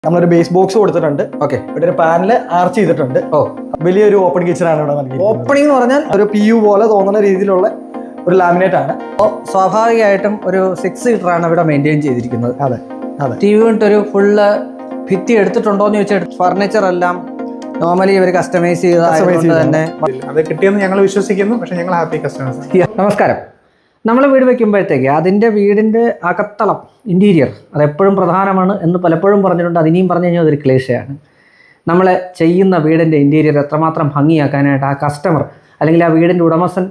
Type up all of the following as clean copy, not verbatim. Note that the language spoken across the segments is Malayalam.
നമ്മളൊരു ബേസ് ബോക്സ് കൊടുത്തിട്ടുണ്ട്. ഓക്കെ, ഇവിടെ ഒരു പാനൽ ആർച്ച് ചെയ്തിട്ടുണ്ട്. വലിയൊരു ഓപ്പൺ കിച്ചൺ ആണ് ഇവിടെ നൽകിയിരിക്കുന്നത്. ഓപ്പണിംഗ് എന്ന് പറഞ്ഞാൽ ഒരു PU പോലെ തോന്നുന്ന രീതിയിലുള്ള ഒരു ലാമിനേറ്റ് ആണ്. സ്വാഭാവികമായിട്ടും ഒരു 6 സീറ്റർ ആണ് ഇവിടെ മെയിൻറ്റെയിൻ ചെയ്തിരിക്കുന്നത്. അതെ അതെ. TV കൊണ്ട് ഒരു ഫുള്ള് ഭിത്തി എടുത്തിട്ടുണ്ടോ എന്ന് ചോദിച്ചാൽ ഫർണിച്ചർ എല്ലാം നോർമലി ഇവർ കസ്റ്റമൈസ് ചെയ്തതുകൊണ്ട് തന്നെ അത് കിട്ടിയെന്ന് ഞങ്ങൾ വിശ്വസിക്കുന്നു. പക്ഷേ ഞങ്ങൾ ഹാപ്പി കസ്റ്റമേഴ്സ്. നമസ്കാരം. നമ്മൾ വീട് വയ്ക്കുമ്പോഴത്തേക്ക് അതിൻ്റെ വീടിൻ്റെ അകത്തളം ഇൻറ്റീരിയർ അതെപ്പോഴും പ്രധാനമാണ് എന്ന് പലപ്പോഴും പറഞ്ഞിട്ടുണ്ട്. അതിനെയും പറഞ്ഞു കഴിഞ്ഞാൽ അതൊരു ക്ലേശയാണ്. നമ്മൾ ചെയ്യുന്ന വീടിൻ്റെ ഇൻറ്റീരിയർ എത്രമാത്രം ഭംഗിയാക്കാനായിട്ട് ആ കസ്റ്റമർ അല്ലെങ്കിൽ ആ വീടിൻ്റെ ഉടമസ്ഥൻ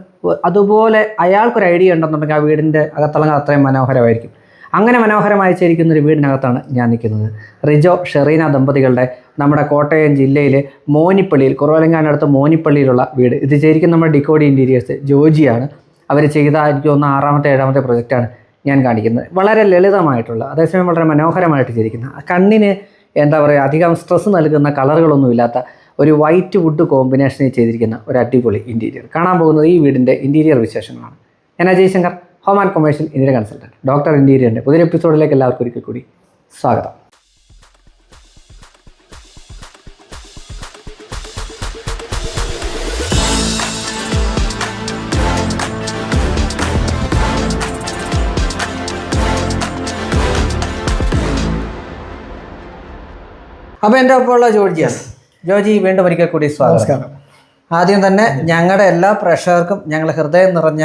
അതുപോലെ അയാൾക്കൊരു ഐഡിയ ഉണ്ടെന്നുണ്ടെങ്കിൽ ആ വീടിൻ്റെ അകത്തളങ്ങൾ അത്രയും മനോഹരമായിരിക്കും. അങ്ങനെ മനോഹരമായി ചേരിക്കുന്ന ഒരു വീടിനകത്താണ് ഞാൻ നിൽക്കുന്നത്. റിജോ ഷെറീന ദമ്പതികളുടെ നമ്മുടെ കോട്ടയം ജില്ലയിലെ മോനിപ്പള്ളിയിൽ, കുറവലങ്ങാനടുത്ത് മോനിപ്പള്ളിയിലുള്ള വീട്. ഇത് ശരിക്കും നമ്മുടെ ഡിക്കോഡി ഇൻറ്റീരിയേഴ്സ് ജോജിയാണ് അവർ ചെയ്ത, എനിക്ക് തോന്നുന്ന 6ാമത്തെ 7ാമത്തെ പ്രൊജക്റ്റാണ് ഞാൻ കാണിക്കുന്നത്. വളരെ ലളിതമായിട്ടുള്ള, അതേസമയം വളരെ മനോഹരമായിട്ട് ചെയ്തിരിക്കുന്ന, കണ്ണിന് എന്താ പറയുക അധികം സ്ട്രെസ് നൽകുന്ന കളറുകളൊന്നുമില്ലാത്ത ഒരു വൈറ്റ് വുഡ് കോമ്പിനേഷനിൽ ചെയ്തിരിക്കുന്ന ഒരു അടിപൊളി ഇൻറ്റീരിയർ. കാണാൻ പോകുന്നത് ഈ വീടിൻ്റെ ഇൻറ്റീരിയർ വിശേഷങ്ങളാണ്. ഞാൻ Ajay Shankar, home and commercial Indian consultant, doctor ഇൻറ്റീരിയറിൻ്റെ പുതിയൊരു എപ്പിസോഡിലേക്ക് എല്ലാവർക്കും ഒരിക്കൽ കൂടി സ്വാഗതം. അപ്പോൾ എൻ്റെ ഒപ്പമുള്ള ജോർജിയാണ്. ജോർജി, വീണ്ടും ഒരിക്കൽ കൂടി സ്വാഗതം. ആദ്യം തന്നെ ഞങ്ങളുടെ എല്ലാ പ്രേക്ഷകർക്കും ഞങ്ങൾ ഹൃദയം നിറഞ്ഞ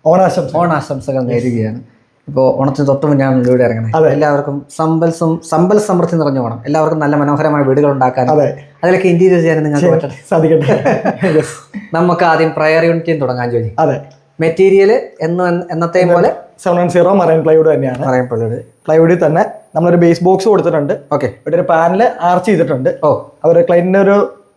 ഓണാശംസകൾ നേരുകയാണ്. ഇപ്പോൾ ഓണത്തിന് തൊട്ട് മുന്നാണ് വീട് ഇറങ്ങണത്. എല്ലാവർക്കും സമ്പൽ സമൃദ്ധി നിറഞ്ഞ ഓണം. എല്ലാവർക്കും നല്ല മനോഹരമായ വീടുകൾ ഉണ്ടാക്കാൻ, അതിലൊക്കെ ഇന്റീരിയർ ചെയ്യാൻ നിങ്ങൾക്ക് പറ്റട്ടെ, സാധിക്കട്ടെ. നമുക്ക് ആദ്യം പ്രയർ യൂണിറ്റിയും തുടങ്ങാൻ ജോലി. അതെ, മെറ്റീരിയൽ എന്നത്തെയും പോലെ 710 മറൈൻ പ്ലൈവുഡ് തന്നെയാണ്. മറൈൻ പ്ലൈവുഡിൽ തന്നെ നമ്മളൊരു ബേസ് ബോക്സ് കൊടുത്തിട്ടുണ്ട്. ഓക്കെ, ഇവിടെ ഒരു പാനൽ ആർച്ച് ചെയ്തിട്ടുണ്ട്. അവർ ക്ലൈന്റിന്റെ ഒരു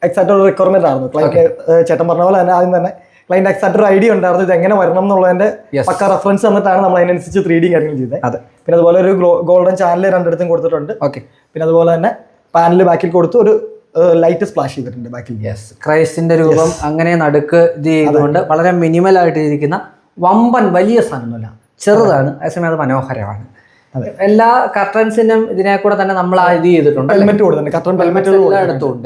എക്സാക്ട് ഒരു റിക്വയർമെന്റ് ആയിരുന്നു. ക്ലൈന്റ് ചേട്ടൻ പറഞ്ഞ പോലെ തന്നെ ആദ്യം തന്നെ ക്ലൈന്റ് എക്സാക്ട് ഒരു ഐഡിയ ഉണ്ടായിരുന്നു ഇത് എങ്ങനെ വരണം എന്നുള്ളതിന്റെ പക്ക റെഫറൻസ് തന്നിട്ടാണ് നമ്മൾ അതിനനുസരിച്ച് 3D കാര്യങ്ങൾ ചെയ്തത്. പിന്നെ അതുപോലെ ഒരു ഗോൾഡൻ ചാനൽ രണ്ടിടത്തും കൊടുത്തിട്ടുണ്ട്. ഓക്കെ, പിന്നെ അതുപോലെ തന്നെ പാനൽ ബാക്കിൽ കൊടുത്ത് ഒരു ലൈറ്റ് സ്പ്ലാഷ് ചെയ്തിട്ടുണ്ട് ബാക്കിൽ. ക്രൈസ്റ്റിന്റെ രൂപം അങ്ങനെ നടുക്ക് ഇത് ചെയ്തുകൊണ്ട് വളരെ മിനിമൽ ആയിട്ട് ഇരിക്കുന്ന വമ്പൻ വലിയ സാധനമല്ല, ചെറുതാണ്, അതേസമയം അത് മനോഹരമാണ്. എല്ലാ കർട്ടൻസിനും ഇതിനെ കൂടെ തന്നെ നമ്മൾ ഇത് ചെയ്തിട്ടുണ്ട്. ഹെൽമെറ്റ് കൊടുത്തിട്ടുണ്ട്. കർട്ടൻ എല്ലായിടത്തും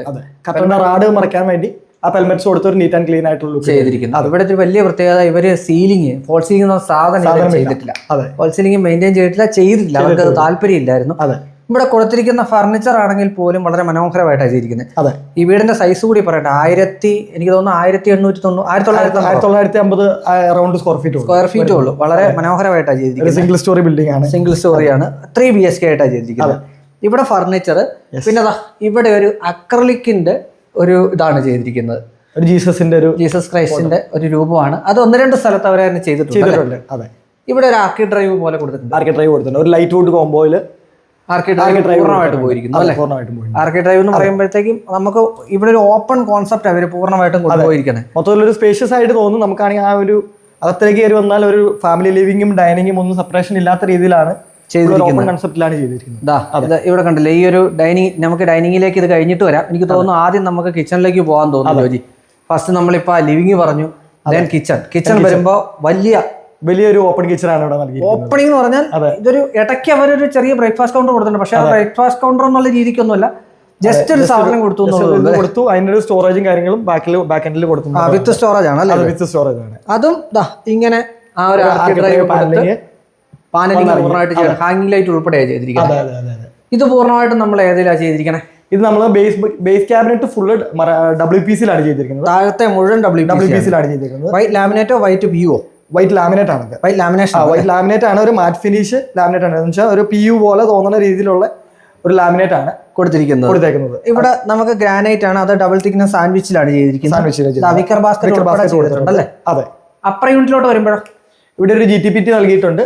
കർട്ടന്റെ റാഡ് മറയ്ക്കാൻ വേണ്ടി ആ ഹെൽമെറ്റ്സ് കൊടുത്ത് ഒരു നീറ്റ് ആൻഡ് ക്ലീൻ ആയിട്ടുള്ള ചെയ്തിരിക്കുന്നു. ഇവിടെ ഒരു വലിയ പ്രത്യേകത, ഇവര് സീലിംഗ്, ഫോൾ സീലിംഗ് എന്ന സാധനം ചെയ്തിട്ടില്ല. ഫോൾ സീലിംഗ് മെയിൻറ്റെയിൻ ചെയ്തിട്ടില്ല. അവർക്ക് അത് താല്പര്യമില്ലായിരുന്നു. ഇവിടെ കൊടുത്തിരിക്കുന്ന ഫർണിച്ചർ ആണെങ്കിൽ പോലും വളരെ മനോഹരമായിട്ടാണ് ചെയ്തിരിക്കുന്നത്. ഈ വീടിന്റെ സൈസ് കൂടി പറയട്ടെ, എനിക്ക് തോന്നുന്നു 1950 അറൗണ്ട് സ്ക്വയർ ഫീറ്റ് ഉള്ളൂ. വളരെ മനോഹരമായിട്ടാണ് ചെയ്തിരിക്കുന്നത്. സിംഗിൾ സ്റ്റോറി ബിൽഡിംഗ് ആണ്. സിംഗിൾ സ്റ്റോറിയാണ്. 3 BHK ആയിട്ടാണ് ചെയ്തിരിക്കുന്നത്. ഇവിടെ ഫർണിച്ചർ, പിന്നെ ഇവിടെ ഒരു അക്രലിക്കിന്റെ ഒരു ഇതാണ് ചെയ്തിരിക്കുന്നത്. ഒരു ജീസസ് ക്രൈസ്റ്റിന്റെ ഒരു രൂപമാണ്. അത് 1-2 സ്ഥലത്ത് അവരെ തന്നെ ചെയ്തിട്ടുണ്ട്. ഇവിടെ ഒരു ആർക്കി ഡ്രൈവ് പോലെ കൊടുത്തിട്ടുണ്ട്. ഒരു ലൈറ്റ് വുഡ് കോംബോയില് ആർക്കി ഡ്രൈവ് പൂർണ്ണമായിട്ട് പോയിരിക്കുന്നു അല്ലേ? ആർക്കി ഡ്രൈവ് എന്ന് പറയുമ്പോഴത്തേക്കും നമുക്ക് ഇവിടെ ഒരു ഓപ്പൺ കോൺസെപ്റ്റ് അവർ പൂർണ്ണമായിട്ടും കൊണ്ടുപോയിരിക്കുന്നത്. മൊത്തത്തിലൊരു സ്പേഷ്യസ് ആയിട്ട് തോന്നും. നമുക്കാണെങ്കിൽ ആ ഒരു അകത്തേക്ക് കയറി വന്നാൽ ഒരു ഫാമിലി ലിവിംഗും ഡൈനിങ്ങും ഒന്നും സെപ്പറേഷൻ ഇല്ലാത്ത രീതിയിലാണ് ചെയ്തിരിക്കുന്നത്. ഇവിടെ കണ്ടില്ലേ, ഈ ഒരു നമുക്ക് ഡൈനിങ്ങിലേക്ക് ഇത് കഴിഞ്ഞിട്ട് വരാം. എനിക്ക് തോന്നുന്നു ആദ്യം നമുക്ക് കിച്ചണിലേക്ക് പോകാൻ തോന്നുന്നു ജോജി. ഫസ്റ്റ് നമ്മളിപ്പോ ലിവിംഗ് പറഞ്ഞു, കിച്ചൺ വരുമ്പോ വലിയൊരു ഓപ്പൺ കിച്ചൺ ആണ് ഇവിടെ നൽകിയിരിക്കുന്നത്. ഓപ്പണിംഗ് എന്ന് പറഞ്ഞാൽ ഇതൊരു ഇടയ്ക്ക് അവരൊരു ചെറിയ ബ്രേക്ക്ഫാസ്റ്റ് കൗണ്ടർ കൊടുത്തിട്ടുണ്ട്. പക്ഷെ ആ ബ്രേക്ക്ഫാസ്റ്റ് കൗണ്ടർ എന്നുള്ള രീതിക്കൊന്നുമല്ല, ജസ്റ്റ് ഒരു സാധനം കൊടുത്തു. അതിന്റെ ഒരു സ്റ്റോറേജും കാര്യങ്ങളും ബാക്ക് എൻഡിൽ കൊടുത്തു. വിത്ത് സ്റ്റോറേജ് ആണ് അല്ലേ? വിത്ത് സ്റ്റോറേജ് ആണ്. അതും ഇങ്ങനെ ആ ഒരു പാനലിംഗ് പൂർണ്ണമായിട്ട് ചെയ്യണം. ഹാങ്ങിങ് ലൈറ്റ് ഉൾപ്പെടെയാണ് ചെയ്തിരിക്കുന്നത്. ഇത് പൂർണ്ണമായിട്ടും നമ്മൾ ഏതിലാണ് ചെയ്തിരിക്കണേ? ഇത് നമ്മൾ ബേസ് ക്യാബിനറ്റ് ഫുള്ള് WPC-ലാണ് ചെയ്തിരിക്കുന്നത്. താഴത്തെ മുഴുവൻ WPC-ലാണ് ചെയ്തിരിക്കുന്നത്. വൈറ്റ് ലാമിനേറ്റോ വൈറ്റ് PU? വൈറ്റ് ലാമിനേറ്റ് ആണ്. വൈറ്റ് ലാമിനേറ്റ് ആണ്. ഒരു മാറ്റ് ഫിനിഷ് ലാമിനേറ്റ് ആണ്. എന്ന് വെച്ചാൽ ഒരു PU പോലെ തോന്നുന്ന രീതിയിലുള്ള ഒരു ലാമിനേറ്റ് ആണ് കൊടുത്തേക്കുന്നത്. ഇവിടെ നമുക്ക് ഗ്രാനൈറ്റ് ആണ്. അത് ഡബിൾ തിക്നെസ് സാൻഡ്വിച്ചിലാണ് ചെയ്തിരിക്കുന്നത്. വിക്കർ ബാസ്ക്കറ്റ് അല്ലേ? അതെ. അപ്പർ യൂണിറ്റിലോട്ട് വരുമ്പോഴോ ഇവിടെ ഒരു GTPT നൽകിയിട്ടുണ്ട്.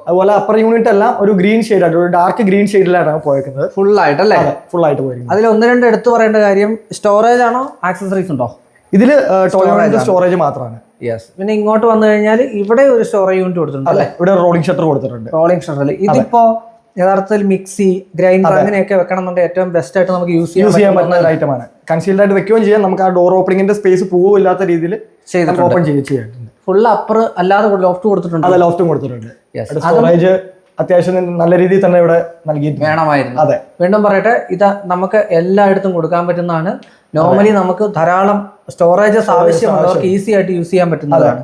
അതുപോലെ അപ്പർ യൂണിറ്റ് എല്ലാം ഒരു ഗ്രീൻ ഷെയ്ഡ് ആയിട്ട്, ഒരു ഡാർക്ക് ഗ്രീൻ ഷെയ്ഡിലാണ് പോയിരിക്കുന്നത്. ഫുൾ ആയിട്ട് പോയിരിക്കുന്നത്. അതിൽ 1-2 എടുത്തു പറയേണ്ട കാര്യം, സ്റ്റോറേജ് ആണോ ആക്സസറീസ് ഉണ്ടോ? ഇതിൽ സ്റ്റോറേജ് മാത്രമാണ്. പിന്നെ ഇങ്ങോട്ട് വന്നു കഴിഞ്ഞാൽ ഇവിടെ ഒരു സ്റ്റോറേജ് യൂണിറ്റ് കൊടുത്തിട്ടുണ്ട് അല്ലേ? ഇവിടെ റോളിംഗ് ഷട്ടർ കൊടുത്തിട്ടുണ്ട്. ഇതിപ്പോ യഥാർത്ഥത്തിൽ മിക്സി, ഗ്രൈൻഡർ അങ്ങനെയൊക്കെ വെക്കണം എന്നുണ്ടെങ്കിൽ ഏറ്റവും ബെസ്റ്റ് ആയിട്ട് നമുക്ക് യൂസ് ചെയ്യാൻ പറ്റുന്ന ഒരു ഐറ്റമാണ്. കൺസീൽഡ് ആയിട്ട് വെക്കുകയും ചെയ്യാം. നമുക്ക് ആ ഡോർ ഓപ്പണിംഗിന്റെ സ്പേസ് പോവില്ലാത്ത രീതിയിൽ ഓപ്പൺ ചെയ്യാൻ. ഫുൾ അപ്പർ അല്ലാതെ ലോഫ്റ്റ് കൊടുത്തിട്ടുണ്ട്. ലോഫ്റ്റും കൊടുത്തിട്ടുണ്ട്. സ്റ്റോറേജ് അത്യാവശ്യം നല്ല രീതിയിൽ തന്നെ ഇവിടെ നൽകിയിട്ടുണ്ട്. വേണമായിരുന്നു. അതെ, വീണ്ടും പറയട്ടെ, ഇത് നമുക്ക് എല്ലായിടത്തും കൊടുക്കാൻ പറ്റുന്നതാണ്. നോർമലി നമുക്ക് ധാരാളം സ്റ്റോറേജസ് ആവശ്യമുള്ളവർക്ക് ഈസി ആയിട്ട് യൂസ് ചെയ്യാൻ പറ്റുന്നതാണ്.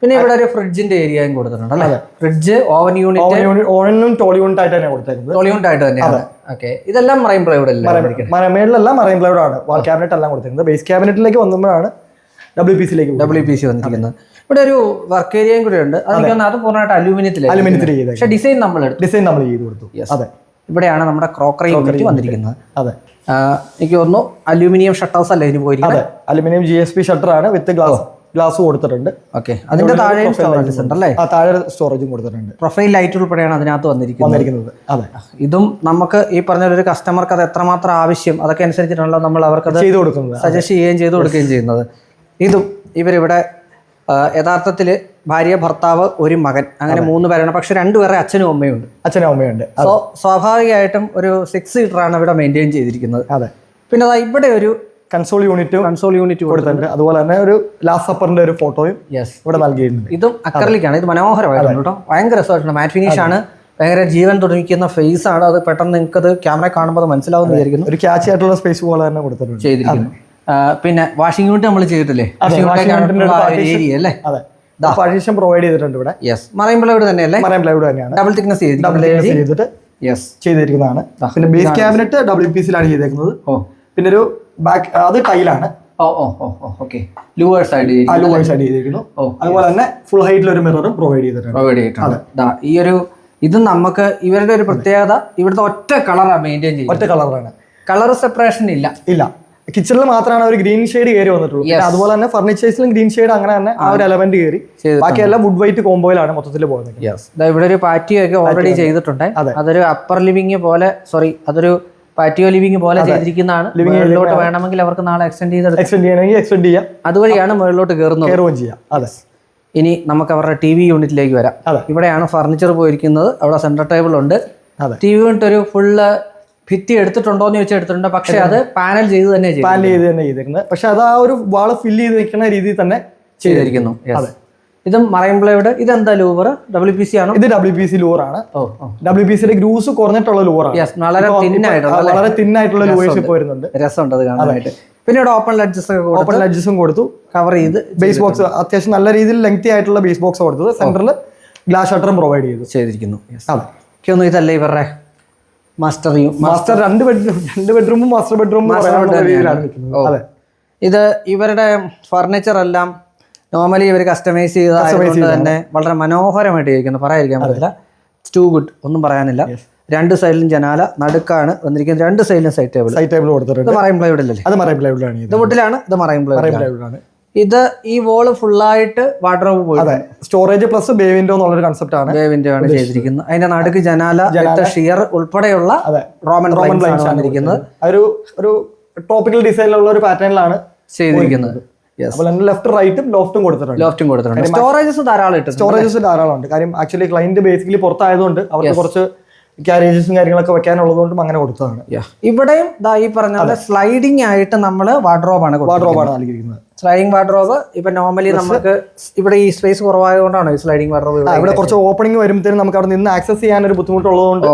പിന്നെ ഇവിടെ ഒരു ഫ്രിഡ്ജിന്റെ ഏരിയയും കൊടുത്തിട്ടുണ്ട് അല്ലേ? ഫ്രിഡ്ജ്, ഓവൻ യൂണിറ്റ്, ഓവനും ടോൾ യൂണിറ്റ് ആയിട്ട് തന്നെ കൊടുത്തേക്കുന്നത്. ടോൾ യൂണിറ്റ് ആയിട്ട് തന്നെയാണ്. ഓക്കെ, ഇതെല്ലാം മറൈൻ പ്ലൈവുഡ് അല്ലേ? മേളിലെല്ലാം മറൈൻ പ്ലൈവുഡ് ആണ്. വാൾ ക്യാബിനറ്റ് എല്ലാം കൊടുത്തിരിക്കുന്നത്. ബേസ് ക്യാബിനറ്റിലേക്ക് വന്നപ്പോഴാണ് WPC വന്നിരിക്കുന്നത്. ഇവിടെ ഒരു വർക്ക് ഏരിയയും കൂടെ ഉണ്ട്. അത് പൂർണ്ണമായിട്ട് അലുമിനിയത്തിൽ ചെയ്ത്, പക്ഷേ ഡിസൈൻ നമ്മൾ ചെയ്ത് കൊടുത്തു. അതെ, ഇവിടെയാണ് നമ്മുടെ ക്രോക്കറി യൂണിറ്റ് വന്നിരിക്കുന്നത്. അതെ, എനിക്ക് തോന്നുന്നു അലൂമിനിയം ഷട്ട് ഹൗസ് അല്ലേ ഇതിന് പോയിരിക്കുന്നത്? അതെ, അലുമിനിയം GSP ഷട്ടർ ആണ് വിത്ത് ഗ്ലാസ് കൊടുത്തിട്ടുണ്ട്. ഓക്കെ, അതിന്റെ താഴെയും സ്റ്റോറേജസ് ഉണ്ടല്ലേ? താഴെ സ്റ്റോറേജും കൊടുത്തിട്ടുണ്ട്. പ്രൊഫൈൽ ലൈറ്റ് ഉൾപ്പെടെയാണ് അതിനകത്ത് വന്നിരിക്കുന്നത്. അതെ, ഇതും നമുക്ക് ഈ പറഞ്ഞ ഒരു കസ്റ്റമർക്ക് അത് എത്രമാത്രം ആവശ്യം അതൊക്കെ അനുസരിച്ചിട്ടാണല്ലോ നമ്മൾ അവർക്ക് അത് ചെയ്തു കൊടുക്കുന്നത്, സജസ്റ്റ് ചെയ്യുകയും ചെയ്തു കൊടുക്കുകയും ചെയ്യുന്നത്. ഇതും ഇവരിവിടെ യഥാർത്ഥത്തിൽ ഭാര്യ, ഭർത്താവ്, ഒരു മകൻ, അങ്ങനെ 3 പേരാണ്. പക്ഷെ 2 പേരെ അച്ഛനും അമ്മയുണ്ട്. സോ സ്വാഭാവികമായിട്ടും ഒരു 6 സീറ്ററാണ് ഇവിടെ മെയിൻറ്റെയിൻ ചെയ്തിരിക്കുന്നത്. അതെ, പിന്നെ ഇവിടെ ഒരു കൺസോൾ യൂണിറ്റ് കൊടുത്തിട്ടുണ്ട്. അതുപോലെ തന്നെ ഒരു ലാസ്റ്റ് സപ്പറിന്റെ ഒരു ഫോട്ടോയും ഇവിടെ നൽകിയിട്ടുണ്ട്. ഇതും അക്രലിക്കാണ്. ഇത് മനോഹരമായിട്ടുണ്ട് കേട്ടോ, ഭയങ്കര രസമായിട്ടുണ്ട്. മാറ്റ് ഫിനിഷ് ആണ്, ഭയങ്കര ജീവൻ തുടങ്ങിക്കുന്ന ഫേസ് ആണ്. അത് പെട്ടെന്ന് നിങ്ങൾക്ക് അത് ക്യാമറ കാണുമ്പോൾ മനസ്സിലാവുന്ന വിചാരിക്കുന്നു. ഒരു ക്യാച്ച് ആയിട്ടുള്ള സ്പേസ് പോലെ തന്നെ ചെയ്തിരിക്കുന്നു. പിന്നെ വാഷിംഗ് യൂണിറ്റ് നമ്മൾ ചെയ്തിട്ടില്ലേ? ഏരിയ അല്ലേ? പാർട്ടീഷൻ പ്രൊവൈഡ് ചെയ്തിട്ടുണ്ട് ഇവിടെ. മറൈൻ പ്ലൈവുഡ് തന്നെയല്ലേ? മറൈൻ പ്ലൈവുഡ് തന്നെയാണ്. ഡബിൾ തിക്നെസ് ചെയ്തിട്ട് ചെയ്തിരിക്കുന്നതാണ്. പിന്നെ ബേസ് ക്യാബിനറ്റ് WPC-ലാണ് ചെയ്തേക്കുന്നത്. പിന്നെ ഒരു ബാക്ക് അത് ടൈലാണ്. ലൂവേഴ്സ് ആയിട്ട് ചെയ്തിരിക്കുന്നു. അതുപോലെ തന്നെ ഫുൾ ഹൈറ്റിൽ ഒരു മിററും പ്രൊവൈഡ് ചെയ്തിട്ടുണ്ട്. ഈ ഒരു ഇത് നമുക്ക് ഇവരുടെ ഒരു പ്രത്യേകത, ഇവിടുത്തെ ഒറ്റ കളറാണ് മെയിൻറ്റെയിൻ ചെയ്യുന്നത്. ഒറ്റ കളറാണ്, കളർ സെപ്പറേഷൻ ഇല്ല. കിച്ചണിൽ മാത്രമാണ് ഒരു ഗ്രീൻ ഷെയ്ഡ് കയറി വന്നിട്ടുള്ളൂ. അതുപോലെ തന്നെ ഫർണിച്ചേഴ്സിലും ഗ്രീൻ ഷെയ്ഡ് അങ്ങനെ തന്നെ ആ ഒരു എലമെന്റ് കയറി. ബാക്കിയെല്ലാം വുഡ് വൈറ്റ് കോമ്പോയിലാണ് മൊത്തത്തിൽ പോകുന്നത്. ഇവിടെ ഒരു പാറ്റിയോ ഒക്കെ ഓൾറെഡി ചെയ്തിട്ടുണ്ട്. അതൊരു അപ്പർ ലിവിംഗ് പോലെ, അതൊരു പാറ്റിയോ ലിവിംഗ് പോലെ ചെയ്തിരിക്കുന്നതാണ്. മുകളിലോട്ട് വേണമെങ്കിൽ അവർക്ക് നാളെ എക്സ്റ്റെൻഡ് ചെയ്യാം. അതുവഴിയാണ് മുകളിലോട്ട് കയറുകയും ചെയ്യാം. അതെ, ഇനി നമുക്ക് അവരുടെ TV യൂണിറ്റിലേക്ക് വരാം. ഇവിടെയാണ് ഫർണിച്ചർ പോയിരിക്കുന്നത്. അവിടെ സെന്റർ ടേബിൾ ഉണ്ട്. TV യൂണിറ്റ് ഒരു ഫുള്ള് ഭിത്തി എടുത്തിട്ടുണ്ടോ എന്ന് ചോദിച്ചാൽ എടുത്തിട്ടുണ്ട്. പക്ഷെ അത് പാനൽ ചെയ്ത് തന്നെ ചെയ്തിരിക്കുന്നത്. പക്ഷെ അത് ആ ഒരു വാള് ഫില്ല് ചെയ്ത് വെക്കുന്ന രീതിയിൽ തന്നെ ചെയ്തിരിക്കുന്നു. ഇതും മറൈൻ പ്ലൈവുഡ്. ഇതെന്താ ലൂവർ? WPC ആണോ? ഇത് WPC ലൂവർ ആണ്. WPC-യുടെ ഗ്രൂസ് കുറഞ്ഞിട്ടുള്ള ലൂവറാണ്. വളരെ തിന്നായിട്ടുള്ള ലൂവേഴ്സ് ഇപ്പോൾ വരുന്നുണ്ട്. രസമുണ്ട് അത് കാണാനായിട്ട്. പിന്നെ ഇവിടെ ഓപ്പൺ ലഡ്ജസും കൊടുത്തു, കവർ ചെയ്ത് ബേസ് ബോക്സ് അത്യാവശ്യം നല്ല രീതിയിൽ ലെങ്തി ആയിട്ടുള്ള ബേസ് ബോക്സ് കൊടുത്തത്. സെന്ററിൽ ഗ്ലാസ് ഷട്ടറും പ്രൊവൈഡ് ചെയ്തിരിക്കുന്നു. ഇതല്ലേ ഇവരുടെ മാസ്റ്റർ 2 ബെഡ്റൂമും മാസ്റ്റർ ബെഡ്റൂമും. ഇത് ഇവരുടെ ഫർണിച്ചർ എല്ലാം നോർമലി ഇവർ കസ്റ്റമൈസ് ചെയ്തതുകൊണ്ട് തന്നെ വളരെ മനോഹരമായിട്ട് ഇരിക്കുന്നു, പറയാതിരിക്കാൻ പറ്റില്ല. ടു ഗുഡ്, ഒന്നും പറയാനില്ല. 2 സൈഡിലും ജനാല, നടുക്കാണ് വന്നിരിക്കുന്നത്. 2 സൈഡിലും സൈഡ് ടേബിൾ കൊടുത്തിട്ടുണ്ട്. മറൈൻ പ്ലൈവുഡ് അല്ലേ? അത് മറൈൻ പ്ലൈവുഡ് ആണ്. ഇത് വുഡിലാണ്, ഇത് മറൈൻ പ്ലൈവുഡ് ആണ്. ഇത് ഈ വോള് ഫുള്ളായിട്ട് വാർഡ്രോബ് പോയി സ്റ്റോറേജ് പ്ലസ് ബേ വിൻഡോ എന്നുള്ളൊരു കൺസെപ്റ്റ് ആണ്. ബേ വിൻഡോ ആണ് ചെയ്തിരിക്കുന്നത്. അതിന്റെ നടുക്ക് ജനാല, ഷിയർ ഉൾപ്പെടെയുള്ള റോമൻ വന്നിരിക്കുന്നത്. ഒരു ട്രോപ്പിക്കൽ ഡിസൈനിലുള്ള ഒരു പാറ്റേണിലാണ് ചെയ്തിരിക്കുന്നത്. ലെഫ്റ്റ് റൈറ്റും ലോഫ്റ്റും കൊടുത്തിട്ടുണ്ട്. സ്റ്റോറേജസ് ധാരാളം ഉണ്ട്. കാര്യം ആക്ച്വലി ക്ലയന്റ് ബേസിക്കലി പുറത്തായതുകൊണ്ട് അവർക്ക് കുറച്ച് ക്യാരേജസും കാര്യങ്ങളൊക്കെ വെക്കാനുള്ളതുകൊണ്ടും അങ്ങനെ കൊടുത്തതാണ്. ഇവിടെയും ഈ പറഞ്ഞ പോലെ സ്ലൈഡിംഗ് ആയിട്ട് നമ്മൾ വാർഡ്രോബാണ് നൽകിയിരിക്കുന്നത്. സ്ലൈഡിംഗ് വാർഡ്രോബ് ഇപ്പൊ നോർമലി നമുക്ക് ഇവിടെ ഈ സ്പേസ് കുറവായതുകൊണ്ടാണ് ഈ സ്ലൈഡിംഗ് വാർഡ്രോബ്. ഇവിടെ കുറച്ച് ഓപ്പണിംഗ് വരുമ്പോഴത്തേനും നമുക്ക് അവിടെ നിന്ന് ആക്സസ് ചെയ്യാൻ ഒരു ബുദ്ധിമുട്ടുള്ളതുകൊണ്ട്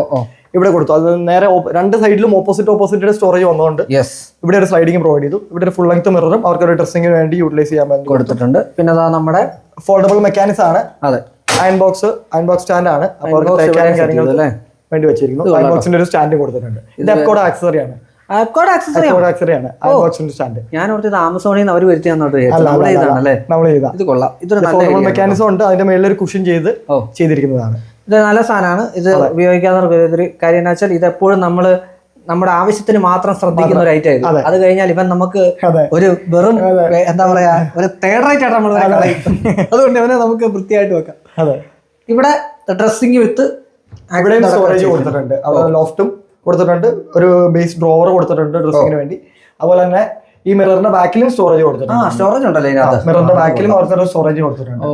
ഇവിടെ കൊടുത്തു. അത് നേരെ 2 സൈഡിലും ഓപ്പോസിറ്റ് സ്റ്റോറേജ് വന്നതുകൊണ്ട് ഇവിടെ ഒരു സ്ലൈഡിംഗ് പ്രൊവൈഡ് ചെയ്തു. ഇവിടെ ഒരു ഫുൾ ലെങ്ത് മിററും അവർക്ക് ഒരു ഡ്രസ്സിംഗിന് വേണ്ടി യൂട്ടിലൈസ് ചെയ്യാൻ വേണ്ടി കൊടുത്തിട്ടുണ്ട്. പിന്നെ അതാ നമ്മുടെ ഫോൾഡബിൾ മെക്കാനിക്സ് ആണ്. അയൺ ബോക്സ് സ്റ്റാൻഡ് ആണ്. അപ്പോൾ കാര്യങ്ങൾ വേണ്ടി വെച്ചിരിക്കുന്നു. അയൺ ബോക്സിന്റെ ഒരു സ്റ്റാൻഡ് കൊടുത്തിട്ടുണ്ട്. ഇത് എപ്കോഡ് ആക്സസറി ആണ്. ഞാൻ ഓർത്തത് ആമസോണിൽ അവർ വരുത്തി മെക്കാനിസം ഉണ്ട്. അതിന്റെ മേളിൽ ഒരു കുഷൻ ചെയ്തിരിക്കുന്നതാണ്. ഇത് നല്ല സാധനമാണ്. ഇത് ഉപയോഗിക്കാവുന്ന ഒരു കാര്യം എന്ന് വെച്ചാൽ ഇത് എപ്പോഴും നമ്മുടെ ആവശ്യത്തിന് മാത്രം ശ്രദ്ധിക്കുന്ന ഒരു ഐറ്റം ആയിരുന്നു. അത് കഴിഞ്ഞാൽ ഇവൻ നമുക്ക് ഒരു വെറും എന്താ പറയാ ഒരു തേർഡ് റൈറ്റ് ആയിട്ട് നമ്മൾ അതുകൊണ്ട് ഇവനെ നമുക്ക് വൃത്തിയായിട്ട് വെക്കാം. ഇവിടെ ഡ്രസ്സിംഗ് വിത്ത് സ്റ്റോറേജ് കൊടുത്തിട്ടുണ്ട്. ലോഫ്റ്റും കൊടുത്തിട്ടുണ്ട്. ഒരു ബേസ് ഡ്രോവർ കൊടുത്തിട്ടുണ്ട് ഡ്രസ്സിങ്ങിന് വേണ്ടി. അതുപോലെ തന്നെ ഈ മിററിന്റെ ബാക്കിലും സ്റ്റോറേജ് കൊടുത്തിട്ടുണ്ട്. സ്റ്റോറേജ് ഉണ്ടല്ലേ മിററിന്റെ ബാക്കിലും അവർക്ക് സ്റ്റോറേജ് കൊടുത്തിട്ടുണ്ട്.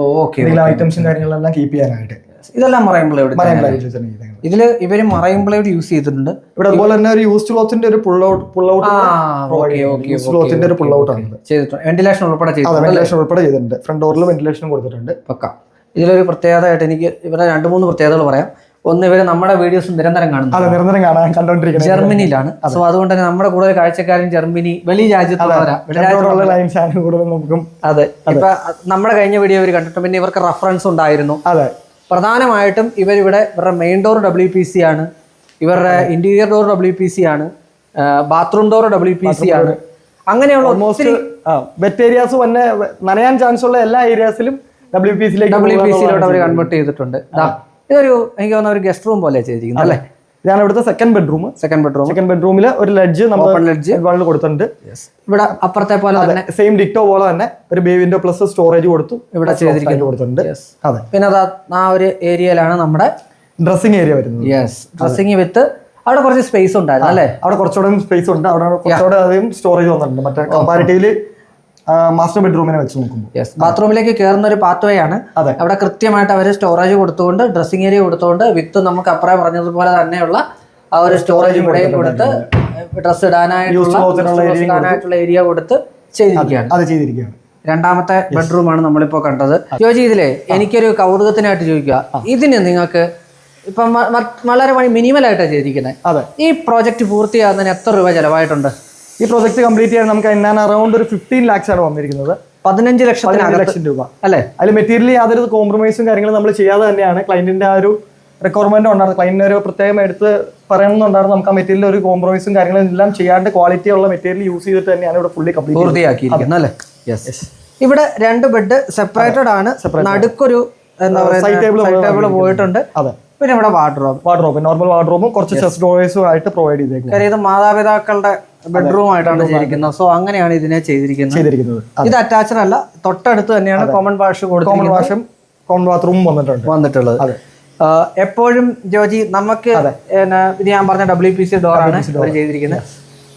ഐറ്റംസും കാര്യങ്ങളെല്ലാം കീപ്പ് ചെയ്യാനായിട്ട്. ഇതെല്ലാം മറൈൻ പ്ലൈവുഡ്. ഇതില് ഇവര് മറൈൻ പ്ലൈവുഡ് യൂസ് ചെയ്തിട്ടുണ്ട്. ഇവിടെ അതുപോലെ തന്നെ ഒരു യൂസ്ഡ് ക്ലോത്തിന്റെ ഒരു പുൾ ഔട്ട് ചെയ്തിട്ടുണ്ട്. വെന്റിലേഷൻ ഉൾപ്പെടെ ചെയ്തിട്ടുണ്ട്. ഫ്രണ്ട് ഡോറിൽ വെന്റിലേഷൻ കൊടുത്തിട്ടുണ്ട്. പക്ക. ഇതിലൊരു പ്രത്യേകതയായിട്ട് എനിക്ക് ഇവിടെ 2-3 പ്രത്യേകതകൾ പറയാം. ഒന്ന് ഇവര് നമ്മുടെ വീഡിയോസ് നിരന്തരം കാണുന്നു, അതെ നിരന്തരം കാണാൻ കണ്ടോണ്ടിരിക്കുന്നത് ജർമ്മനിയിലാണ്. സോ അതുകൊണ്ട് തന്നെ നമ്മുടെ കൂടുതൽ കാഴ്ചക്കാരും ജർമ്മനി വലിയ രാജ്യത്തുള്ളവരാ. ലൈൻ ചാനൽ കൂടുതൽ നോക്കും. അതെ, ഇപ്പൊ നമ്മുടെ കഴിഞ്ഞ വീഡിയോ ഇവർ കണ്ടിട്ട് പിന്നെ ഇവർക്ക് റെഫറൻസ് ഉണ്ടായിരുന്നു. അതെ, പ്രധാനമായിട്ടും ഇവരുടെ മെയിൻ ഡോർ WPC ആണ്, ഇവരുടെ ഇന്റീരിയർ ഡോർ WPC ആണ്, ബാത്റൂം ഡോർ WPC ആണ്. അങ്ങനെയുള്ള ഓൾമോസ്റ്റ് വെറ്റ് ഏരിയാസ് തന്നെ നനയാൻ ചാൻസ് ഉള്ള എല്ലാ ഏരിയാസിലും WPCയിലോട്ട് അവർ കൺവേർട്ട് ചെയ്തിട്ടുണ്ട്. ഇതൊരു എനിക്ക് തോന്നുന്ന ഒരു ഗസ്റ്റ് റൂം പോലെ ചെയ്തിരിക്കുന്നത് അല്ലേ? ഇതാണ് ഇവിടുത്തെ സെക്കൻഡ് ബെഡ്റൂമിൽ ഒരു ലഡ്ജ് നമ്മൾ കൊടുത്തിട്ടുണ്ട്. ഇവിടെ അപ്പുറത്തെ പോലെ തന്നെ സെയിം ഡിക്ടോ പോലെ തന്നെ ഒരു ബേ വിൻഡോ പ്ലസ് സ്റ്റോറേജ് ഇവിടെ കൊടുത്തിട്ടുണ്ട്. അതെ, പിന്നെ ആ ഒരു ഏരിയയിലാണ് നമ്മുടെ ഡ്രസ്സിംഗ് ഏരിയ വരുന്നത്. ഡ്രസ്സിംഗ് വിത്ത് അവിടെ കുറച്ച് സ്പേസ് ഉണ്ടായിരുന്നു അല്ലേ? അവിടെ കുറച്ചുകൂടെ സ്പേസ് ഉണ്ട്, അവിടെ കുറച്ചുകൂടെ അധികം സ്റ്റോറേജ് വന്നിട്ടുണ്ട് മറ്റേ കമ്പാരിറ്റീവ്ലി മാസ്റ്റർ ബെഡ്റൂമിനെ വെച്ച് നോക്കുമ്പോൾ. ബാത്റൂമിലേക്ക് കയറുന്ന ഒരു പാത്ത് വേ ആണ്. അവിടെ കൃത്യമായിട്ട് അവർ സ്റ്റോറേജ് കൊടുത്തുകൊണ്ട് ഡ്രസ്സിംഗ് ഏരിയ കൊടുത്തുകൊണ്ട് വിത്ത് നമുക്ക് അപ്പുറം പറഞ്ഞതുപോലെ തന്നെയുള്ള ആ ഒരു സ്റ്റോറേജ് കൂടെ കൊടുത്ത് ഡ്രസ് ഇടാനായിട്ടുള്ള ഏരിയ കൊടുത്ത് ചെയ്തിരിക്കുകയാണ്. രണ്ടാമത്തെ ബെഡ്റൂമാണ് നമ്മളിപ്പോ കണ്ടത്. ജോജി, ഇതിലെ എനിക്കൊരു കൗതുകത്തിനായിട്ട് ചോദിക്കുക, ഇതിന് നിങ്ങൾക്ക് ഇപ്പം വളരെ മിനിമൽ ആയിട്ടാണ് ചെയ്തിരിക്കുന്നത്. ഈ പ്രോജക്റ്റ് പൂർത്തിയാകുന്നതിന് എത്ര രൂപ ചെലവായിട്ടുണ്ട്? ഈ പ്രോജക്റ്റ് കംപ്ലീറ്റ് ചെയ്യാൻ നമുക്ക് അറൌണ്ട് ഒരു 15 lakhs ആണ് വന്നിരിക്കുന്നത്. 15 ലക്ഷം രൂപ അല്ലേ? അതിൽ മെറ്റീരിയൽ യാതൊരു കോംപ്രമൈസും കാര്യങ്ങളും നമ്മൾ ചെയ്യാതെ തന്നെയാണ് ക്ലയന്റിന്റെ ആ ഒരു റിക്വയർമെന്റ് ഉണ്ടായിരുന്നു. ക്ലയന്റിന് ഒരു പ്രത്യേകം എടുത്ത് പറയണമെന്നുണ്ടായിരുന്നു. നമുക്ക് ആ മെറ്റീരിയൽ ഒരു കോംപ്രമൈസും കാര്യങ്ങളും എല്ലാം ചെയ്യാണ്ട് ക്വാളിറ്റി ഉള്ള മെറ്റീരിയൽ യൂസ് ചെയ്തിട്ട് തന്നെയാണ് ഇവിടെ ഫുള്ളി പൂർത്തിയാക്കിയിരിക്കുന്നത് അല്ലേ? ഇവിടെ 2 ബെഡ് സെപ്പറേറ്റഡ് ആണ്. നടുക്കൊരു എന്താ പറയുക സൈഡ് ടേബിൾ പോയിട്ടുണ്ട്. അതെ, പിന്നെ ഇവിടെ വാർഡ്രോബ് നോർമൽ വാർഡ്രോബും കുറച്ച് ചെസ്റ്റ് ഡോയേഴ്സും ആയിട്ട് പ്രൊവൈഡ് ചെയ്തേക്കുന്നത്. ഇത് മാതാപിതാക്കളുടെ ബെഡ്റൂം ആയിട്ടാണ് ചെയ്തിരിക്കുന്നത്. സോ അങ്ങനെയാണ് ഇതിനെ ചെയ്തിരിക്കുന്നത്. ഇത് അറ്റാച്ച്ഡ് അല്ല, തൊട്ടടുത്ത് തന്നെയാണ് കോമൺ വാഷും കോമൺ ബാത്റൂമും വന്നിട്ടുള്ളത്. എപ്പോഴും ജോജി നമുക്ക് ഇത് ഞാൻ പറഞ്ഞ WPC ഡോറാണ് ചെയ്തിരിക്കുന്നത്.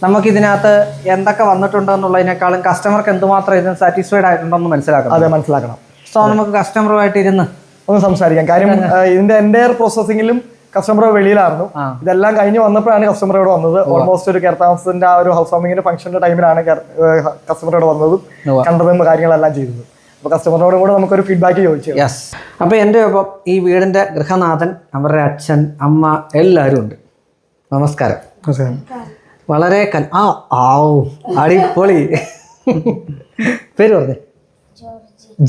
നമുക്ക് ഇതിനകത്ത് എന്തൊക്കെ വന്നിട്ടുണ്ടോ എന്നുള്ളതിനേക്കാളും കസ്റ്റമർക്ക് എന്തുമാത്രം ഇതിന് സാറ്റിസ്ഫൈഡ് ആയിട്ടുണ്ടോ എന്ന് മനസ്സിലാക്കണം. സോ നമുക്ക് കസ്റ്റമറുമായിട്ട് ഇരുന്ന് ഒന്ന് സംസാരിക്കാം. കാര്യം ഇതിന്റെ എൻ്റയർ പ്രോസസ്സിംഗിലും കസ്റ്റമർ വെളിയിലായിരുന്നു. ഇതെല്ലാം കഴിഞ്ഞ് വന്നപ്പോഴാണ് കസ്റ്റമർ ഇവിടെ വന്നത്. ഓൾമോസ്റ്റ് ഒരു കേരളത്തിന്റെ ആ ഒരു ഹൗസ് വാമിങ്ങിന്റെ ഫംഗ്ഷന്റെ ടൈമിലാണ് കസ്റ്റമർ ഇവിടെ വന്നതും കണ്ടതും കാര്യങ്ങളെല്ലാം ചെയ്തത്. അപ്പൊ കസ്റ്റമറിനോട് കൂടെ നമുക്കൊരു ഫീഡ്ബാക്ക് ചോദിച്ചു. അപ്പൊ എൻ്റെ ഒപ്പം ഈ വീടിന്റെ ഗൃഹനാഥൻ, അവരുടെ അച്ഛൻ, അമ്മ എല്ലാവരും ഉണ്ട്. നമസ്കാരം. വളരെ അടിപൊളി. പേര് പറഞ്ഞേ?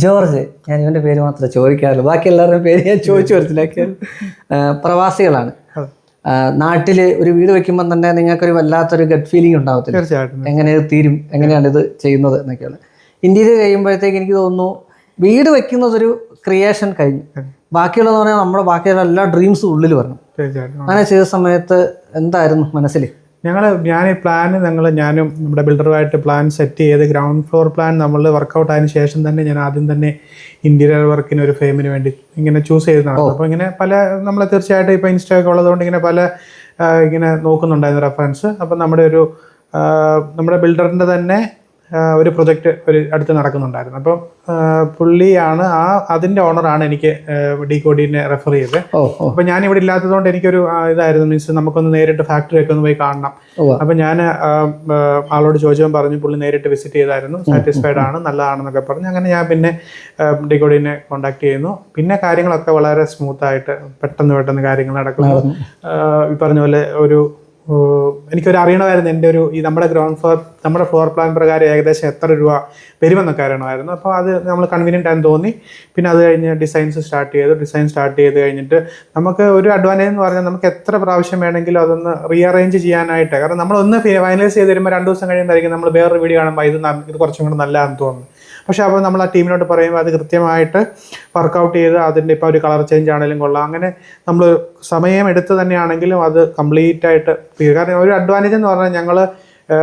ജോർജ്. ഞാൻ ഇവന്റെ പേര് മാത്രമേ ചോദിക്കാറുള്ളൂ, ബാക്കി എല്ലാവരുടെയും പേര് ഞാൻ ചോദിച്ചു മനസ്സിലാക്കിയത്. പ്രവാസികളാണ്. നാട്ടില് ഒരു വീട് വെക്കുമ്പോൾ തന്നെ നിങ്ങൾക്കൊരു വല്ലാത്തൊരു ഗട്ട് ഫീലിംഗ് ഉണ്ടാവത്തില്ല, എങ്ങനെ തീരും, എങ്ങനെയാണ് ഇത് ചെയ്യുന്നത് എന്നൊക്കെയാണ്. ഇന്ത്യയിൽ കഴിയുമ്പോഴത്തേക്ക് എനിക്ക് തോന്നുന്നു വീട് വെക്കുന്നതൊരു ക്രിയേഷൻ കഴിഞ്ഞു, ബാക്കിയുള്ളതെന്ന് പറഞ്ഞാൽ നമ്മുടെ ബാക്കിയുള്ള എല്ലാ ഡ്രീംസും ഉള്ളിൽ വരണം. അങ്ങനെ ചെയ്ത സമയത്ത് എന്തായിരുന്നു മനസ്സിൽ? ഞാൻ ഈ പ്ലാൻ ഞാനും നമ്മുടെ ബിൽഡറുമായിട്ട് പ്ലാൻ സെറ്റ് ചെയ്ത് ഗ്രൗണ്ട് ഫ്ലോർ പ്ലാൻ നമ്മൾ വർക്കൗട്ട് ആയതിനു ശേഷം തന്നെ ഞാൻ ആദ്യം തന്നെ ഇന്റീരിയർ വർക്കിന് ഒരു ഫെയിമിന് വേണ്ടി ഇങ്ങനെ ചൂസ് ചെയ്ത് നടക്കും. അപ്പോൾ ഇങ്ങനെ പല നമ്മൾ തീർച്ചയായിട്ടും ഇപ്പോൾ ഇൻസ്റ്റയൊക്കെ ഉള്ളതുകൊണ്ട് ഇങ്ങനെ പല ഇങ്ങനെ നോക്കുന്നുണ്ടായിരുന്നു റെഫറൻസ്. അപ്പം നമ്മുടെ ബിൽഡറിൻ്റെ തന്നെ ഒരു പ്രൊജക്റ്റ് അടുത്ത് നടക്കുന്നുണ്ടായിരുന്നു. അപ്പം പുള്ളിയാണ് അതിൻ്റെ ഓണറാണ് എനിക്ക് ഡീകോഡിനെ റെഫർ ചെയ്തത്. അപ്പം ഞാൻ ഇവിടെ ഇല്ലാത്തതുകൊണ്ട് എനിക്കൊരു ഇതായിരുന്നു, മീൻസ് നമുക്കൊന്ന് നേരിട്ട് ഫാക്ടറി ഒക്കെ ഒന്ന് പോയി കാണണം. അപ്പം ഞാൻ ആളോട് ചോദിച്ചപ്പോൾ പറഞ്ഞു പുള്ളി നേരിട്ട് വിസിറ്റ് ചെയ്തായിരുന്നു, സാറ്റിസ്ഫൈഡ് ആണ്, നല്ലതാണെന്നൊക്കെ പറഞ്ഞു. അങ്ങനെ ഞാൻ പിന്നെ ഡീകോഡിനെ കോൺടാക്ട് ചെയ്യുന്നു. പിന്നെ കാര്യങ്ങളൊക്കെ വളരെ സ്മൂത്തായിട്ട് പെട്ടെന്ന് കാര്യങ്ങൾ നടക്കുന്നു. ഈ പറഞ്ഞ പോലെ എനിക്കൊരു അറിയണമായിരുന്നു എൻ്റെ നമ്മുടെ ഫ്ലോർ പ്ലാൻ പ്രകാരം ഏകദേശം എത്ര രൂപ വരുമെന്നൊക്കെ അറിയണമായിരുന്നു. അപ്പോൾ അത് നമ്മൾ കൺവീനിയൻ്റ് ആണെന്ന് തോന്നി. പിന്നെ അത് കഴിഞ്ഞ് ഡിസൈൻ സ്റ്റാർട്ട് ചെയ്ത് കഴിഞ്ഞിട്ട് നമുക്ക് ഒരു അഡ്വാൻറ്റേജ് എന്ന് പറഞ്ഞാൽ നമുക്ക് എത്ര പ്രാവശ്യം വേണമെങ്കിലും അതൊന്ന് റീഅറേഞ്ച് ചെയ്യാനായിട്ട്. കാരണം നമ്മളൊന്ന് ഫൈനലൈസ് ചെയ്ത് തരുമ്പോൾ 2 ദിവസം കഴിയുമ്പോഴായിരിക്കും നമ്മൾ വേറൊരു വീഡിയോ കാണുമ്പോൾ ഇത് കുറച്ചും കൂടെ നല്ലതാണെന്ന് തോന്നുന്നു. പക്ഷേ അപ്പോൾ നമ്മൾ ആ ടീമിനോട് പറയുമ്പോൾ അത് കൃത്യമായിട്ട് വർക്കൗട്ട് ചെയ്ത് അതിൻ്റെ ഇപ്പോൾ ഒരു കളർ ചേഞ്ച് ആണെങ്കിലും കൊള്ളാം, അങ്ങനെ നമ്മൾ സമയം എടുത്ത് തന്നെയാണെങ്കിലും അത് കംപ്ലീറ്റ് ആയിട്ട്. കാരണം ഒരു അഡ്വാൻറ്റേജ് എന്ന് പറഞ്ഞാൽ ഞങ്ങൾ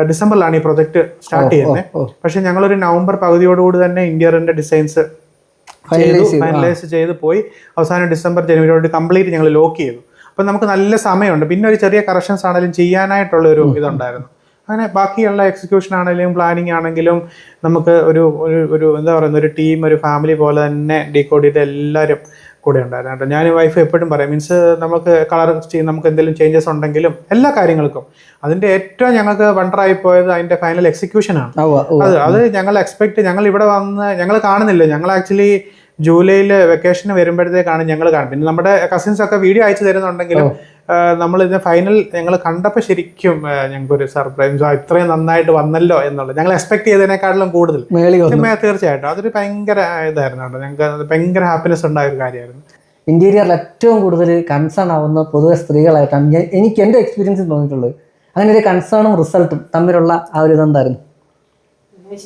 ഡിസംബറിലാണ് ഈ പ്രൊജക്റ്റ് സ്റ്റാർട്ട് ചെയ്യുന്നത്. പക്ഷേ ഞങ്ങളൊരു നവംബർ പകുതിയോടുകൂടി തന്നെ ഇന്റീരിയറിന്റെ ഡിസൈൻസ് ഫൈനലൈസ് ചെയ്ത് പോയി. അവസാനം ഡിസംബർ ജനുവരിയോട് കംപ്ലീറ്റ് ഞങ്ങൾ ലോക്ക് ചെയ്തു. അപ്പം നമുക്ക് നല്ല സമയമുണ്ട്. പിന്നെ ഒരു ചെറിയ കറക്ഷൻസ് ആണെങ്കിലും ചെയ്യാനായിട്ടുള്ള ഒരു ഇതുണ്ടായിരുന്നു. അങ്ങനെ ബാക്കിയുള്ള എക്സിക്യൂഷൻ ആണെങ്കിലും പ്ലാനിങ് ആണെങ്കിലും നമുക്ക് ഒരു എന്താ പറയുന്ന ഒരു ടീം, ഒരു ഫാമിലി പോലെ തന്നെ ഡീകോഡ് എല്ലാവരും കൂടെ ഉണ്ടായിരുന്നു കേട്ടോ. ഞാൻ വൈഫ് എപ്പോഴും പറയാം, മീൻസ് നമുക്ക് നമുക്ക് എന്തെങ്കിലും ചേഞ്ചസ് ഉണ്ടെങ്കിലും എല്ലാ കാര്യങ്ങൾക്കും അതിൻ്റെ ഏറ്റവും ഞങ്ങൾക്ക് വണ്ടറായി പോയത് അതിൻ്റെ ഫൈനൽ എക്സിക്യൂഷനാണ്. അത് ഞങ്ങൾ ഇവിടെ വന്ന് ഞങ്ങൾ കാണുന്നില്ല. ഞങ്ങൾ ആക്ച്വലി ജൂലൈയിൽ വെക്കേഷന് വരുമ്പോഴത്തേക്കാണ് ഞങ്ങൾ കാണുന്നത്. പിന്നെ നമ്മുടെ കസിൻസ് ഒക്കെ വീഡിയോ അയച്ചു തരുന്നുണ്ടെങ്കിലും നമ്മൾ ഇതിന്റെ ഫൈനൽ ഞങ്ങൾ കണ്ടപ്പോൾ ശരിക്കും ഞങ്ങൾക്കൊരു സർപ്രൈസ്, ഇത്രയും നന്നായിട്ട് വന്നല്ലോ എന്നുള്ളത് ഞങ്ങൾ എക്സ്പെക്ട് ചെയ്തതിനേക്കാളും കൂടുതൽ തീർച്ചയായിട്ടും അതൊരു ഭയങ്കര ഇതായിരുന്നു കേട്ടോ. ഞങ്ങൾക്ക് അത് ഭയങ്കര ഹാപ്പിനെസ് ഉണ്ടായ ഒരു കാര്യമായിരുന്നു. ഇന്റീരിയറിൽ ഏറ്റവും കൂടുതൽ കൺസേൺ ആവുന്ന പൊതുവെ സ്ത്രീകളായിട്ടാണ് എനിക്ക് എൻ്റെ എക്സ്പീരിയൻസിൽ തോന്നിയിട്ടുള്ളത്. അങ്ങനെ ഒരു കൺസേണും റിസൾട്ടും തമ്മിലുള്ള ആ ഒരു ഇതെന്തായിരുന്നു?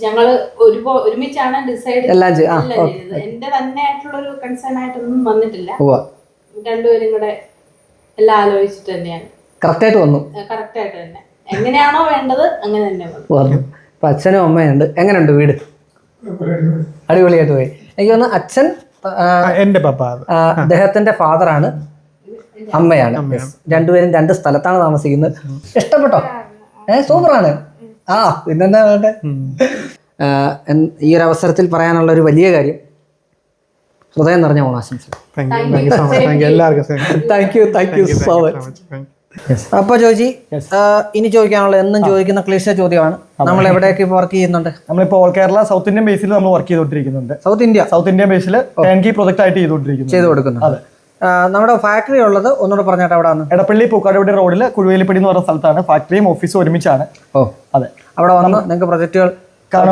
ഞങ്ങള് ഒരുമിച്ചാണ് ഡിസൈഡ് എല്ലാം എന്റെ തന്നെ ആയിട്ടുള്ള ഒരു കൺസേൺ ആയിട്ടൊന്നും വന്നിട്ടില്ല. രണ്ടുപേരും കൂടെ എല്ലാം ആലോചിച്ചിട്ട് തന്നെയാണ് കറക്റ്റായിട്ട് വന്നു. കറക്റ്റ് ആയിട്ട് തന്നെ എങ്ങനെയാണോ വേണ്ടത് അങ്ങനെ തന്നെ വന്നു. ഇപ്പൊ അച്ഛനും അമ്മയുണ്ട്. എങ്ങനെയുണ്ട് വീട്? അടിപൊളിയായിട്ട് പോയി. എനിക്ക് തോന്നുന്നു അച്ഛൻ എന്റെ പപ്പ, അദ്ദേഹത്തിന്റെ ഫാദറാണ്, അമ്മയാണ്. രണ്ടുപേരും 2 സ്ഥലത്താണ് താമസിക്കുന്നത്. ഇഷ്ടപ്പെട്ടോ? സൂപ്പറാണ്. പിന്നെന്താ വേണ്ടേ? ഈ ഒരു അവസരത്തിൽ പറയാനുള്ള ഒരു വലിയ കാര്യം, ഹൃദയം നിറഞ്ഞ ഓണാശംസ. Thank you so much. അപ്പൊ ജോജി, ഇനി ചോദിക്കാനുള്ള എന്നും ചോദിക്കുന്ന ക്ലിഷ ചോദ്യമാണ്, നമ്മൾ എവിടെയൊക്കെ വർക്ക് ചെയ്യുന്നുണ്ട്? നമ്മളിപ്പോൾ ഓൾ കേരള സൗത്ത് ഇന്ത്യൻ ബേസിൽ നമ്മൾ വർക്ക് ചെയ്തുകൊണ്ടിരിക്കുന്നുണ്ട്. സൗത്ത് ഇന്ത്യൻ ബേസിൽ ടേൺകീ പ്രൊജക്ട് ആയിട്ട് ചെയ്തു കൊടുക്കുന്നു. അതെ. നമ്മുടെ ഫാക്ടറി ഉള്ളത് ഒന്നുകൂടെ പറഞ്ഞാട്ട് എവിടെയാണ്? എടപ്പള്ളി പൂക്കാടുപടി റോഡിൽ കുഴുവേലിപ്പടി എന്ന് പറയുന്ന സ്ഥലത്താണ്. ഫാക്ടറിയും ഓഫീസും ഒരുമിച്ചാണ്. അതെ. അവിടെ വന്ന് നിങ്ങൾക്ക് പ്രൊജക്ടുകൾ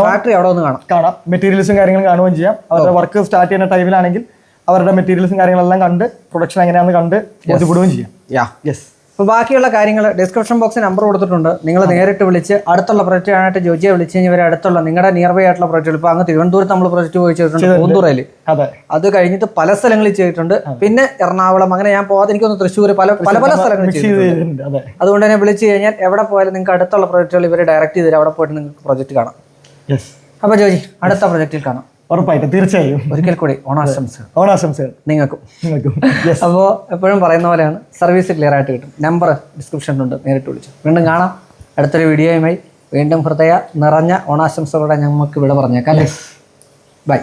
ഫാക്ടറി അവിടെ ഒന്ന് കാണാം. മെറ്റീരിയൽസും കാര്യങ്ങളും കാണുകയും ചെയ്യാം. അവരുടെ വർക്ക് സ്റ്റാർട്ട് ചെയ്യുന്ന ടൈമിലാണെങ്കിൽ അവരുടെ മെറ്റീരിയൽസും കാര്യങ്ങളെല്ലാം കണ്ട് പ്രൊഡക്ഷൻ എങ്ങനെയാണെന്ന് കണ്ട് ബോധ്യപ്പെടുകയും ചെയ്യാം. യെസ്. അപ്പോൾ ബാക്കിയുള്ള കാര്യങ്ങൾ ഡിസ്ക്രിപ്ഷൻ ബോക്സിൽ നമ്പർ കൊടുത്തിട്ടുണ്ട്. നിങ്ങൾ നേരിട്ട് വിളിച്ച് അടുത്തുള്ള പ്രൊജക്റ്റ് ആയിട്ട് ജോജിയെ വിളിച്ച് കഴിഞ്ഞാൽ അടുത്തുള്ള നിങ്ങളുടെ നിയർ ബൈ ആയിട്ടുള്ള പ്രൊജക്റ്റുകൾ, ഇപ്പോൾ അങ്ങ് തിരുവനന്തപുരത്ത് നമ്മൾ പ്രൊജക്റ്റ് പോയി ചെയ്തിട്ടുണ്ട്, പൂന്തുറയിൽ. അത് കഴിഞ്ഞിട്ട് പല സ്ഥലങ്ങളിൽ ചെയ്തിട്ടുണ്ട്. പിന്നെ എറണാകുളം, അങ്ങനെ ഞാൻ പോകാതെ എനിക്കൊന്ന് തൃശ്ശൂർ, പല സ്ഥലങ്ങളിൽ ചെയ്തിട്ടുണ്ട്. അതുകൊണ്ട് തന്നെ വിളിച്ച് കഴിഞ്ഞാൽ എവിടെ പോയാലും നിങ്ങൾക്ക് അടുത്തുള്ള പ്രൊജക്റ്റുകൾ ഇവർ ഡയറക്റ്റ് ചെയ്ത് അവിടെ പോയിട്ട് നിങ്ങൾക്ക് പ്രൊജക്റ്റ് കാണാം. അപ്പോൾ ജോജി, അടുത്ത പ്രൊജക്റ്റിൽ കാണാം. ഉറപ്പായിട്ടും, തീർച്ചയായും. ഒരിക്കൽ കൂടി ഓണാശംസകൾ നിങ്ങൾക്കും. അപ്പോൾ എപ്പോഴും പറയുന്ന പോലെയാണ്, സർവീസ് ക്ലിയർ ആയിട്ട് കിട്ടും. നമ്പർ ഡിസ്ക്രിപ്ഷനിലുണ്ട്, നേരിട്ട് വിളിച്ചു. വീണ്ടും കാണാം അടുത്തൊരു വീഡിയോയുമായി. വീണ്ടും ഹൃദയ നിറഞ്ഞ ഓണാശംസകളോടെ നമുക്ക് വിട പറഞ്ഞേക്കാം. ബൈ.